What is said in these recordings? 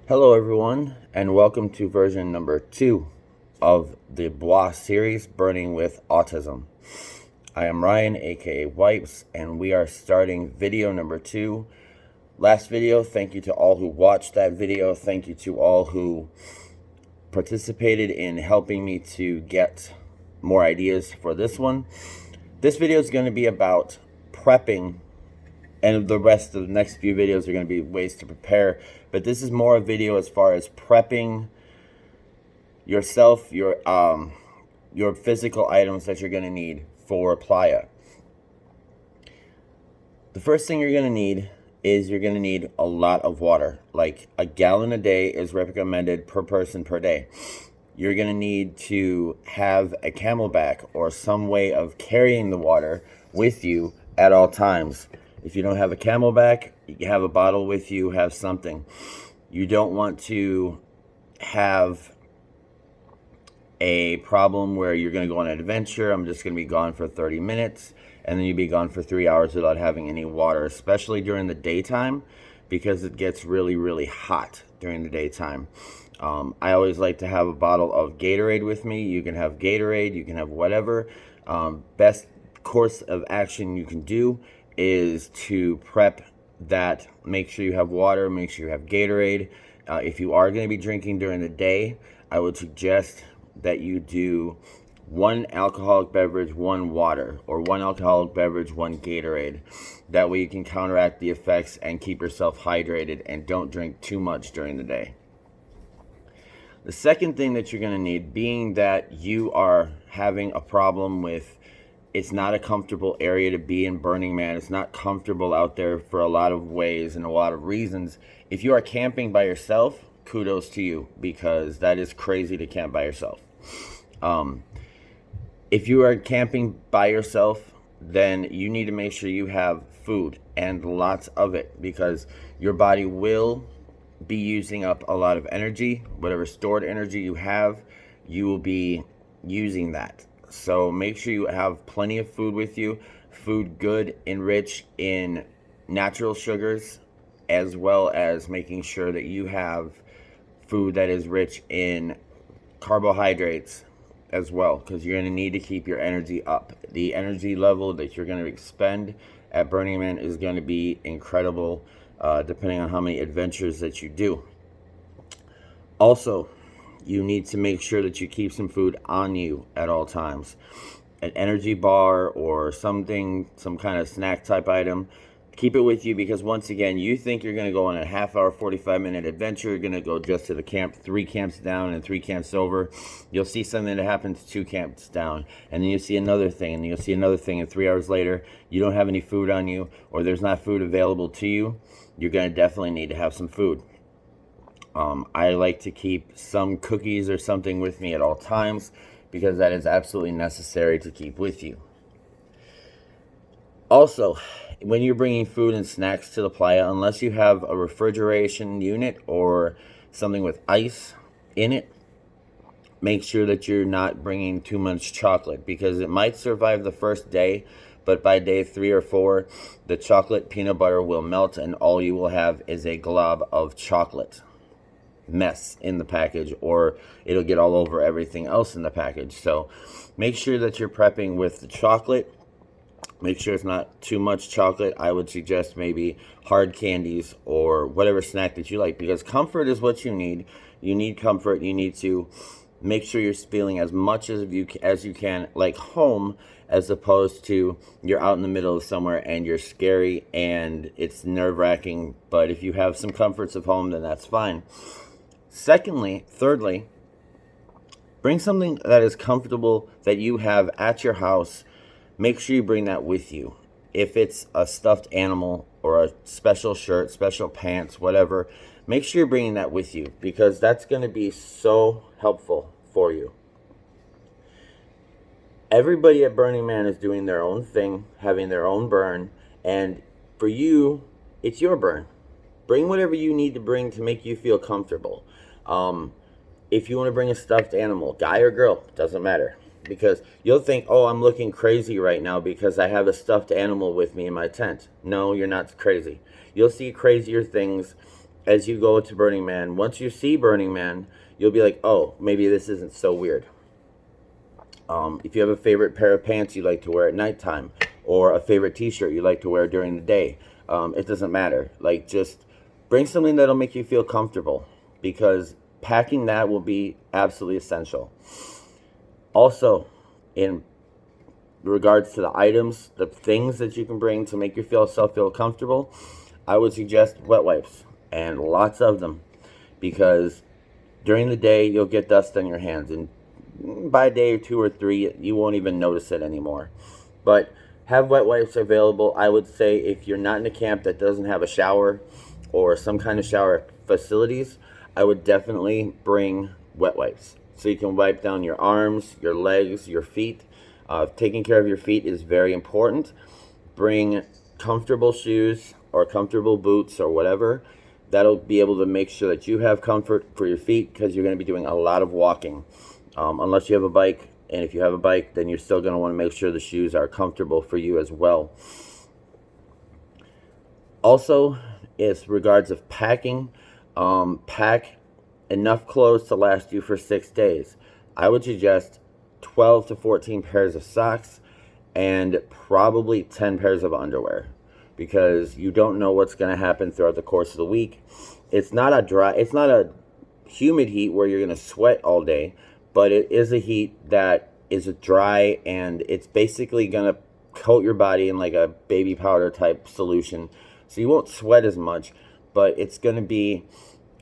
Hello, everyone, and welcome to version number 2 of the Bois series, Burning with Autism. I am Ryan, aka Wipes, and we are starting video number 2. Last video, thank you to all who watched that video. Thank you to all who participated in helping me to get more ideas for this one. This video is going to be about prepping, and the rest of the next few videos are going to be ways to prepare, but this is more a video as far as prepping yourself, your physical items that you're going to need for playa. The first thing you're going to need is you're going to need a lot of water. Like a gallon a day is recommended per person per day. You're going to need to have a CamelBak or some way of carrying the water with you at all times. If you don't have a CamelBak, you have a bottle with you, have something. You don't want to have a problem where you're going to go on an adventure. I'm just going to be gone for 30 minutes, and then you'll be gone for 3 hours without having any water, especially during the daytime, because it gets really, really hot during the daytime. I always like to have a bottle of Gatorade with me. You can have Gatorade, you can have whatever. Best course of action you can do is to prep that. Make sure you have water, make sure you have Gatorade. If you are going to be drinking during the day, I would suggest that you do 1 alcoholic beverage, 1 water, or 1 alcoholic beverage, 1 Gatorade. That way you can counteract the effects and keep yourself hydrated, and don't drink too much during the day. The second thing that you're going to need, being that you are having a problem with, it's not a comfortable area to be in Burning Man. It's not comfortable out there for a lot of ways and a lot of reasons. If you are camping by yourself, kudos to you, because that is crazy to camp by yourself. If you are camping by yourself, then you need to make sure you have food, and lots of it, because your body will be using up a lot of energy. Whatever stored energy you have, you will be using that. So make sure you have plenty of food with you. Food good and rich in natural sugars, as well as making sure that you have food that is rich in carbohydrates as well, because you're going to need to keep your energy up. The energy level that you're going to expend at Burning Man is going to be incredible, depending on how many adventures that you do. Also, you need to make sure that you keep some food on you at all times. An energy bar or something, some kind of snack type item. Keep it with you, because once again, you think you're going to go on a half-hour, 45-minute adventure. You're going to go just to the camp, 3 camps down and 3 camps over. You'll see something that happens 2 camps down, and then you'll see another thing, and you'll see another thing, and 3 hours later, you don't have any food on you, or there's not food available to you. You're going to definitely need to have some food. I like to keep some cookies or something with me at all times, because that is absolutely necessary to keep with you. Also, when you're bringing food and snacks to the playa, unless you have a refrigeration unit or something with ice in it, make sure that you're not bringing too much chocolate, because it might survive the first day, but by day 3 or 4, the chocolate peanut butter will melt, and all you will have is a glob of chocolate mess in the package, or it'll get all over everything else in the package. So make sure that you're prepping with the chocolate. Make sure it's not too much chocolate. I would suggest maybe hard candies or whatever snack that you like, because comfort is what you need. You need comfort. You need to make sure you're feeling as much as you can like home, as opposed to you're out in the middle of somewhere and you're scary and it's nerve-wracking. But if you have some comforts of home, then that's fine. Thirdly, bring something that is comfortable that you have at your house. Make sure you bring that with you. If it's a stuffed animal or a special shirt, special pants, whatever, make sure you're bringing that with you, because that's going to be so helpful for you. Everybody at Burning Man is doing their own thing, having their own burn, and for you, it's your burn. Bring whatever you need to bring to make you feel comfortable. If you want to bring a stuffed animal, guy or girl, doesn't matter. Because you'll think, oh, I'm looking crazy right now because I have a stuffed animal with me in my tent. No, you're not crazy. You'll see crazier things as you go to Burning Man, once you see Burning Man, you'll be like, oh, maybe this isn't so weird. If you have a favorite pair of pants you like to wear at nighttime, or a favorite t-shirt you like to wear during the day, it doesn't matter. Like, just bring something that'll make you feel comfortable, because packing that will be absolutely essential. Also, in regards to the items, the things that you can bring to make yourself feel comfortable, I would suggest wet wipes, and lots of them, because during the day you'll get dust on your hands, and by day 2 or 3 you won't even notice it anymore. But have wet wipes available. I would say if you're not in a camp that doesn't have a shower or some kind of shower facilities, I would definitely bring wet wipes so you can wipe down your arms, your legs, your feet. Taking care of your feet is very important. Bring comfortable shoes or comfortable boots or whatever. That'll be able to make sure that you have comfort for your feet, because you're going to be doing a lot of walking. Unless you have a bike, and if you have a bike, then you're still going to want to make sure the shoes are comfortable for you as well. Also, as regards of packing, pack enough clothes to last you for 6 days. I would suggest 12 to 14 pairs of socks and probably 10 pairs of underwear, because you don't know what's going to happen throughout the course of the week. It's not a humid heat where you're going to sweat all day, but it is a heat that is dry, and it's basically going to coat your body in like a baby powder type solution. So you won't sweat as much, but it's going to be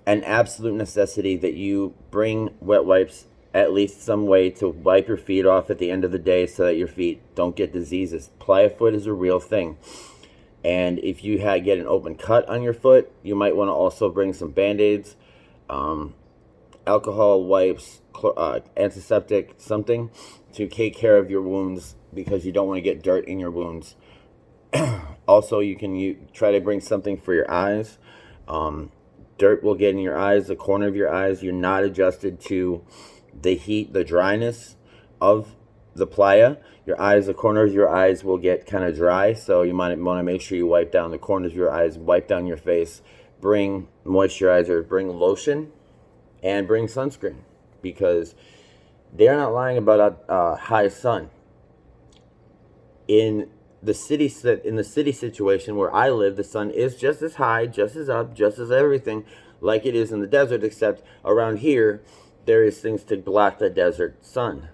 an absolute necessity that you bring wet wipes, at least some way to wipe your feet off at the end of the day so that your feet don't get diseases. Playa foot is a real thing. And if you get an open cut on your foot, you might want to also bring some Band-Aids, alcohol wipes, antiseptic, something to take care of your wounds, because you don't want to get dirt in your wounds. Also, you try to bring something for your eyes. Dirt will get in your eyes, the corner of your eyes. You're not adjusted to the heat, the dryness of the playa. Your eyes, the corners of your eyes will get kind of dry, so you might want to make sure you wipe down the corners of your eyes, wipe down your face, bring moisturizer, bring lotion, and bring sunscreen, because they're not lying about high sun. In the city situation where I live, the sun is just as high, just as up, just as everything like it is in the desert, except around here there is things to block the desert sun,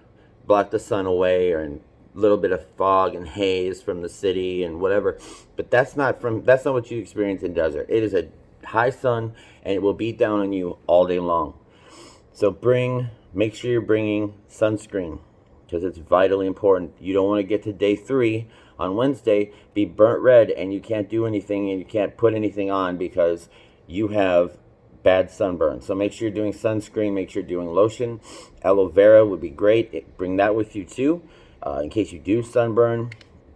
block the sun away, or a little bit of fog and haze from the city and whatever. But that's not what you experience in desert. It is a high sun, and it will beat down on you all day long. So make sure you're bringing sunscreen, because it's vitally important. You don't want to get to day 3 on Wednesday, be burnt red, and you can't do anything, and you can't put anything on because you have bad sunburn. So make sure you're doing sunscreen, make sure you're doing lotion. Aloe vera would be great. Bring that with you too, in case you do sunburn.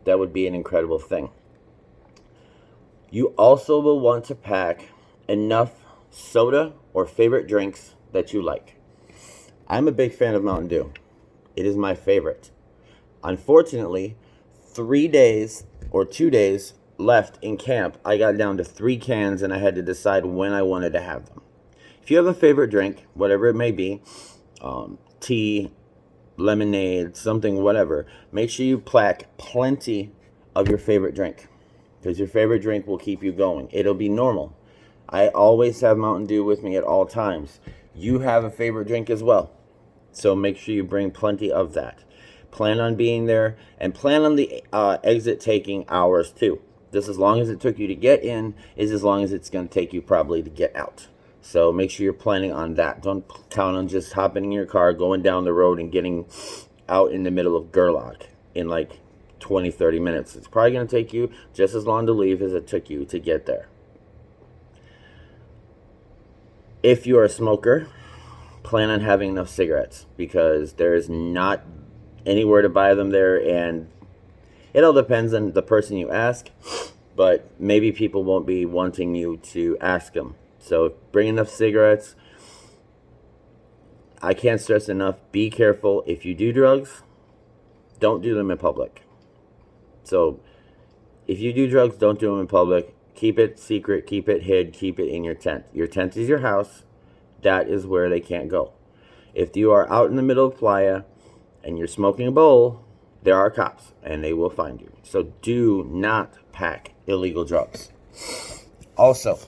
That would be an incredible thing. You also will want to pack enough soda or favorite drinks that you like. I'm a big fan of Mountain Dew. It is my favorite. Unfortunately, 3 days or 2 days left in camp, I got down to 3 cans, and I had to decide when I wanted to have them. If you have a favorite drink, whatever it may be, tea, lemonade, something, whatever, make sure you pack plenty of your favorite drink, because your favorite drink will keep you going. It'll be normal. I always have Mountain Dew with me at all times. You have a favorite drink as well, so make sure you bring plenty of that. Plan on being there, and plan on the exit taking hours too. Just as long as it took you to get in is as long as it's going to take you probably to get out. So make sure you're planning on that. Don't count on just hopping in your car, going down the road, and getting out in the middle of Gerlach in like 20-30 minutes. It's probably going to take you just as long to leave as it took you to get there. If you're a smoker, plan on having enough cigarettes, because there is not anywhere to buy them there, and it all depends on the person you ask, but maybe people won't be wanting you to ask them. So bring enough cigarettes. I can't stress enough, be careful. If you do drugs, don't do them in public. So if you do drugs, don't do them in public. Keep it secret, keep it hid, keep it in your tent. Your tent is your house. That is where they can't go. If you are out in the middle of playa and you're smoking a bowl, there are cops and they will find you. So do not pack illegal drugs. Also,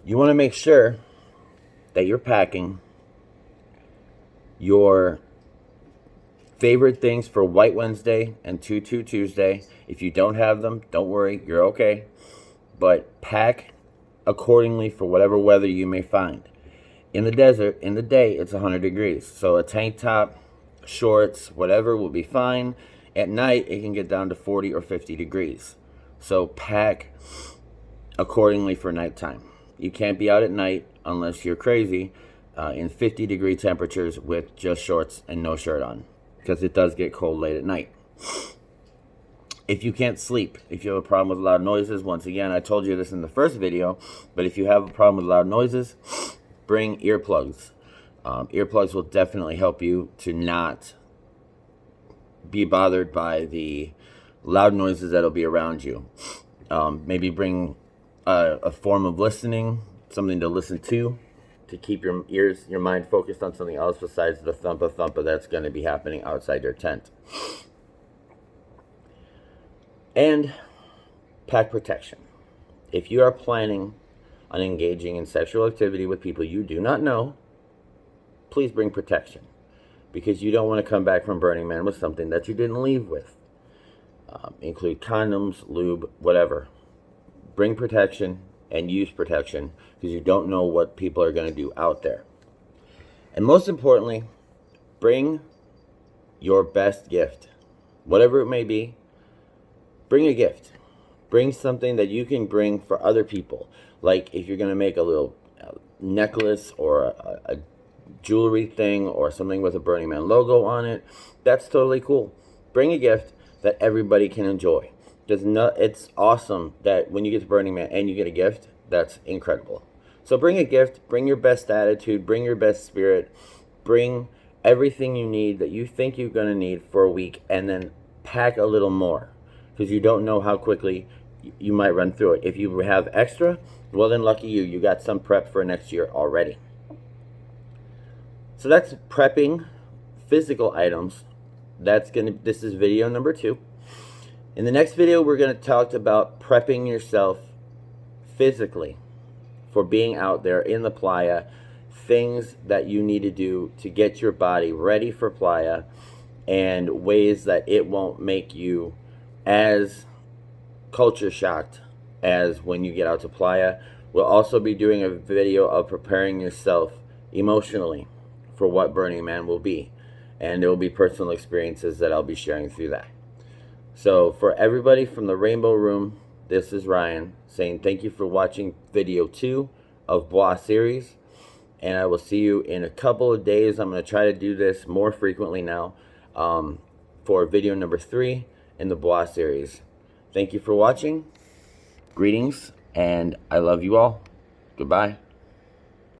you want to make sure that you're packing your favorite things for White Wednesday and 2-2 Tuesday. If you don't have them, don't worry, you're okay. But pack accordingly for whatever weather you may find. In the desert, in the day, it's 100 degrees. So a tank top, shorts, whatever will be fine. At night, it can get down to 40 or 50 degrees. So pack accordingly for nighttime. You can't be out at night unless you're crazy in 50-degree temperatures with just shorts and no shirt on, because it does get cold late at night. If you can't sleep, if you have a problem with loud noises, once again, I told you this in the first video, but if you have a problem with loud noises, bring earplugs. Earplugs will definitely help you to not be bothered by the loud noises that'll be around you. Maybe bring a form of listening, something to listen to keep your ears, your mind focused on something else besides the thumpa that's going to be happening outside your tent. And pack protection. If you are planning on engaging in sexual activity with people you do not know, please bring protection, because you don't want to come back from Burning Man with something that you didn't leave with. Include condoms, lube, whatever. Bring protection and use protection, because you don't know what people are going to do out there. And most importantly, bring your best gift. Whatever it may be, bring a gift. Bring something that you can bring for other people. Like if you're going to make a little necklace or a jewelry thing or something with a Burning Man logo on it, that's totally cool. Bring a gift that everybody can enjoy. It's awesome that when you get to Burning Man and you get a gift, that's incredible. So bring a gift, bring your best attitude, bring your best spirit, bring everything you need that you think you're going to need for a week, and then pack a little more, because you don't know how quickly you might run through it. If you have extra, well then lucky you, you got some prep for next year already. So that's prepping physical items. This is video number 2. In the next video, we're going to talk about prepping yourself physically for being out there in the playa, things that you need to do to get your body ready for playa, and ways that it won't make you as culture shocked as when you get out to playa. We'll also be doing a video of preparing yourself emotionally for what Burning Man will be, and there will be personal experiences that I'll be sharing through that. So for everybody from the Rainbow Room, this is Ryan saying thank you for watching video 2 of Bois series, and I will see you in a couple of days. I'm going to try to do this more frequently now for video number 3 in the Bois series. Thank you for watching. Greetings, and I love you all. Goodbye.